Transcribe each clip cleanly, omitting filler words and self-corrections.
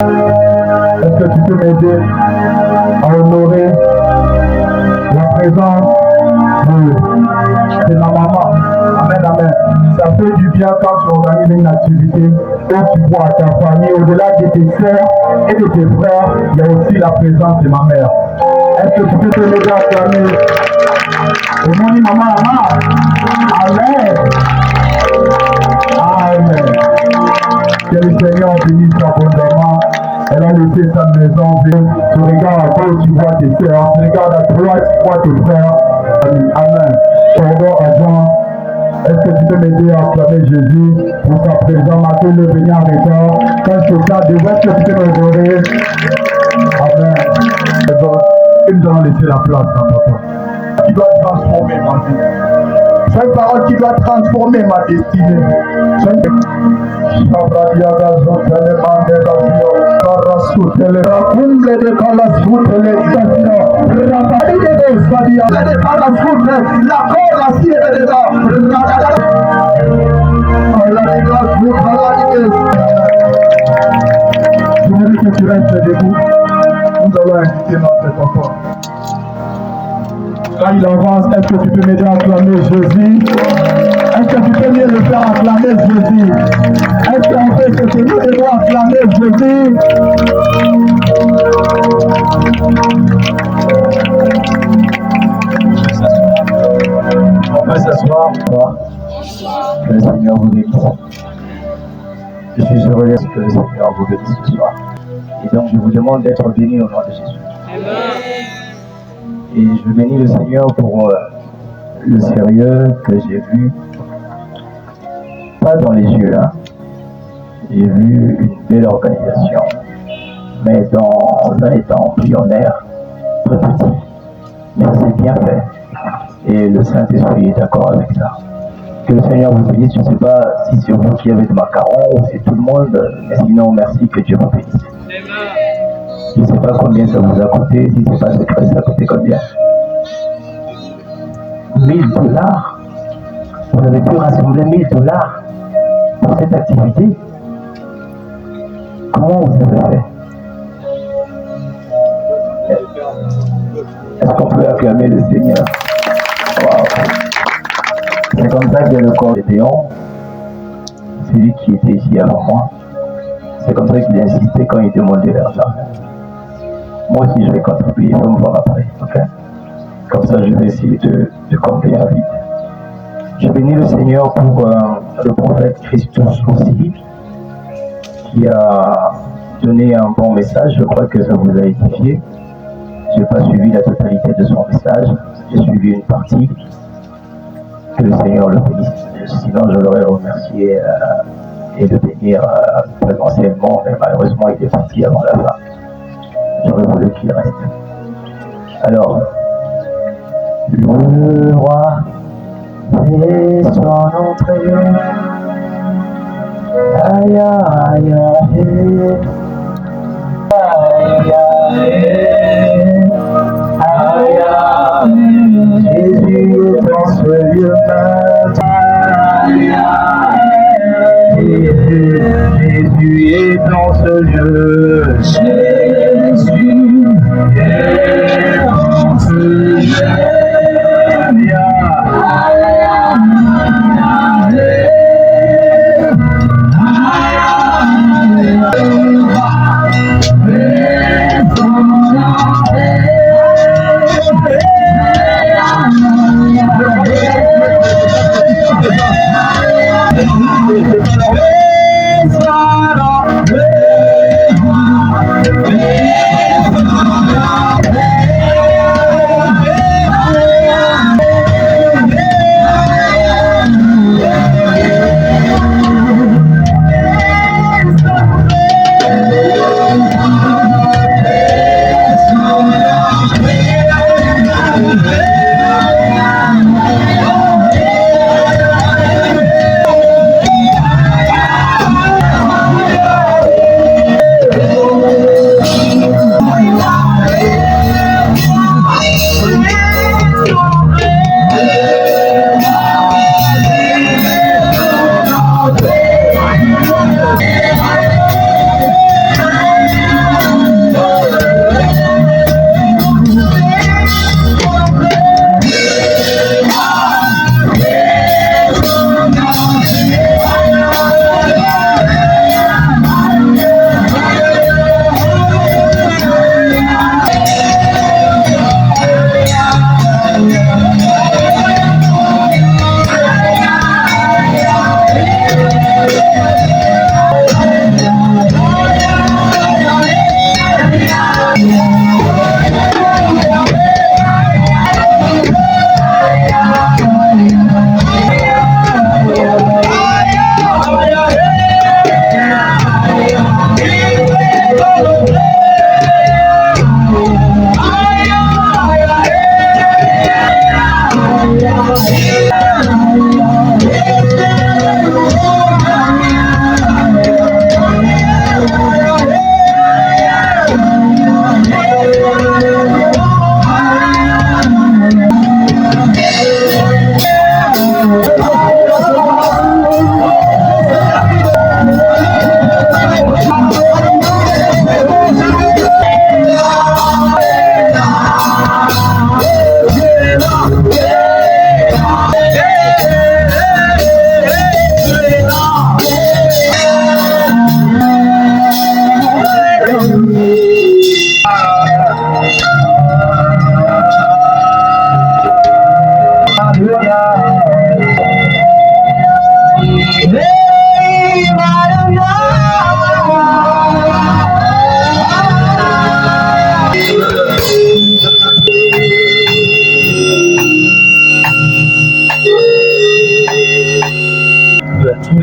Est-ce que tu peux m'aider à honorer la présence de ma maman? Amen, amen. Ça fait du bien quand tu organises une activité où tu vois ta famille, au-delà de tes soeurs et de tes frères, il y a aussi la présence de ma mère. Est-ce que tu peux te lever à acclamer? Au nom de maman, amen. Amen. Que le Seigneur bénisse abondamment. Elle a laissé sa maison. Tu regardes à gauche, tu vois tes soeurs. Tu regardes à droite, tu vois tes frères. Amen. Pardon à Jean. Est-ce que tu peux m'aider à acclamer Jésus pour sa présence? Matin, le béni en retard. Quand je te de où est-ce que tu peux m'honorer? Amen. Et nous allons laisser la place à papa. Qui doit transformer ma vie. C'est une parole qui doit transformer ma destinée. Je voudrais que tu restes debout. Nous allons inviter notre enfant. Quand il avance, est-ce que tu peux m'aider à acclamer Jésus? Est-ce que tu peux mieux le faire acclamer Jésus? Est-ce qu'en fait que c'est nous devons acclamer Jésus? On peut s'asseoir. Que le Seigneur vous bénisse. Je suis heureux que le Seigneur vous bénisse ce soir. Et donc je vous demande d'être bénis au nom de Jésus. Amen. Et je bénis le Seigneur pour le sérieux que j'ai vu, pas dans les yeux, hein. J'ai vu une belle organisation, mais dans un état embryonnaire, très petit. Mais c'est bien fait. Et le Saint-Esprit est d'accord avec ça. Que le Seigneur vous bénisse. Je ne sais pas si c'est vous qui avez des macarons ou c'est tout le monde, mais sinon, merci, que Dieu vous bénisse. Je ne sais pas combien ça vous a coûté, si c'est pas secret, ça a coûté combien? 1000 $. Vous avez pu rassembler 1000 $ pour cette activité? Comment vous avez fait? Est-ce qu'on peut acclamer le Seigneur? Wow. C'est comme ça qu'il y a le corps de Théon, celui qui était ici avant moi. C'est comme ça qu'il a insisté quand il demandait l'argent. Moi aussi je vais contribuer, il faut me voir après, ok? Comme ça je vais essayer de combler la vie. Je bénis le Seigneur pour le prophète Christus aussi, qui a donné un bon message. Je crois que ça vous a édifié. Je n'ai pas suivi la totalité de son message, j'ai suivi une partie. Que le Seigneur le bénisse. Sinon je l'aurais remercié et le bénir présentiellement, mais malheureusement il est parti avant la fin. J'aurais voulu qu'il reste. Alors, le roi fait son entrée. Aïe aïe aïe. Aïe aïe. Aïe aïe. Jésus est dans ce lieu maintenant. Jésus est dans ce lieu. Jésus est dans ce lieu.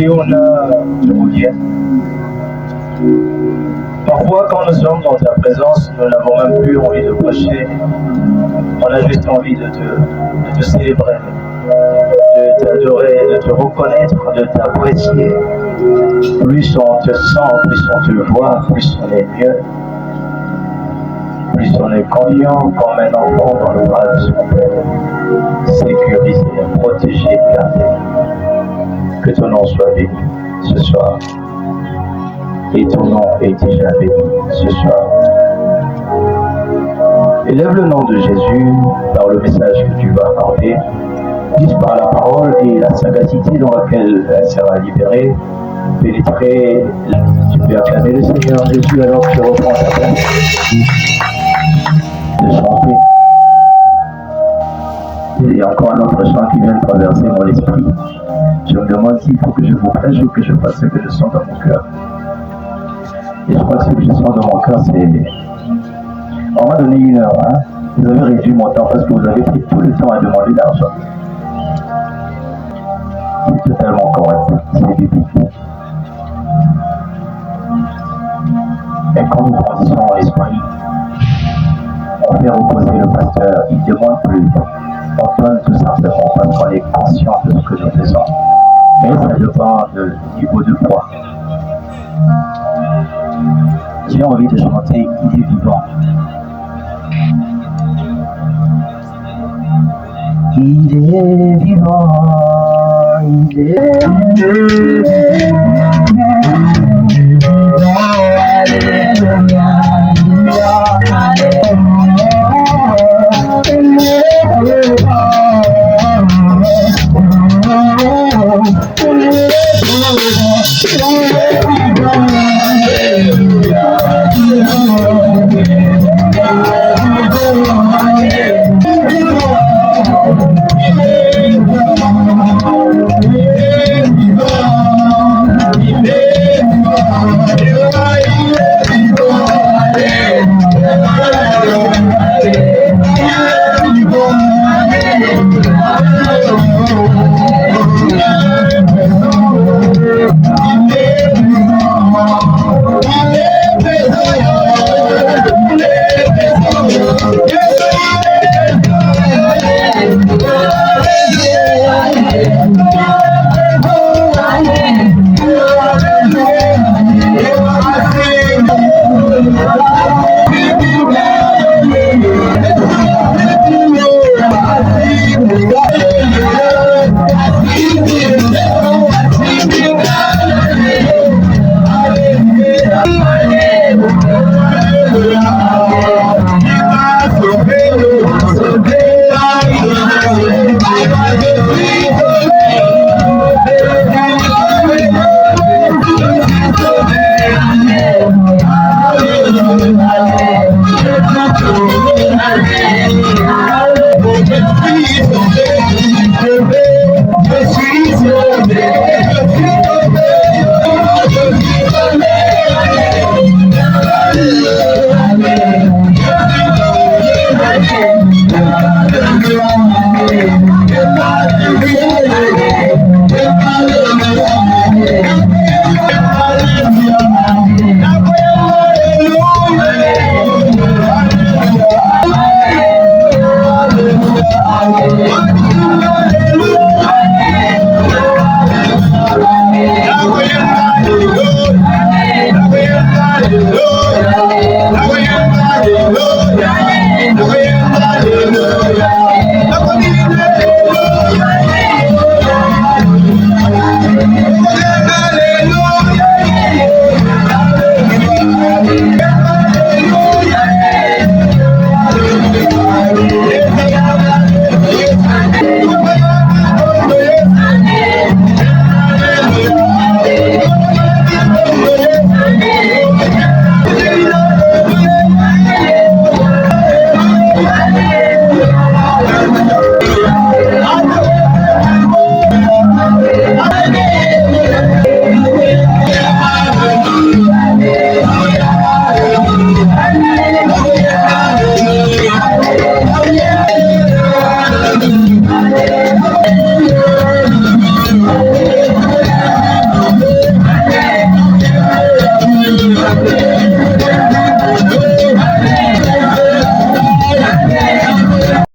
Léona, je reviens. Parfois, quand nous sommes dans ta présence, nous n'avons même plus envie de prêcher. On a juste envie de te célébrer, de t'adorer, de te reconnaître, de t'apprécier. Plus on te sent, plus on te voit, plus on est mieux. Plus on est confiant comme un enfant dans le bras de son père. Sécurisé, protégé, gardé. Que ton nom soit béni ce soir. Et ton nom est déjà béni ce soir. Élève le nom de Jésus par le message que tu vas apporter, juste par la parole et la sagacité dans laquelle elle sera libérée, pénétrer. Tu peux acclamer le Seigneur Jésus alors que tu reprends ta place. De chanter. Il y a encore un autre chant qui vient de traverser mon esprit. Je me demande s'il faut que je vous prêche ou que je fasse ce que je sens dans mon cœur. Et je crois que ce que je sens dans mon cœur, c'est... On m'a donné 1 heure, hein. Vous avez réduit mon temps parce que vous avez pris tout le temps à demander l'argent. C'est totalement correct, c'est biblique. Et quand nous grandissons en esprit, on fait reposer le pasteur, il ne demande plus. On donne tout simplement parce qu'on est conscient de ce que nous faisons. Mais ça dépend du niveau de foi. J'ai envie de chanter « Il est vivant ». Il est vivant, il est vivant.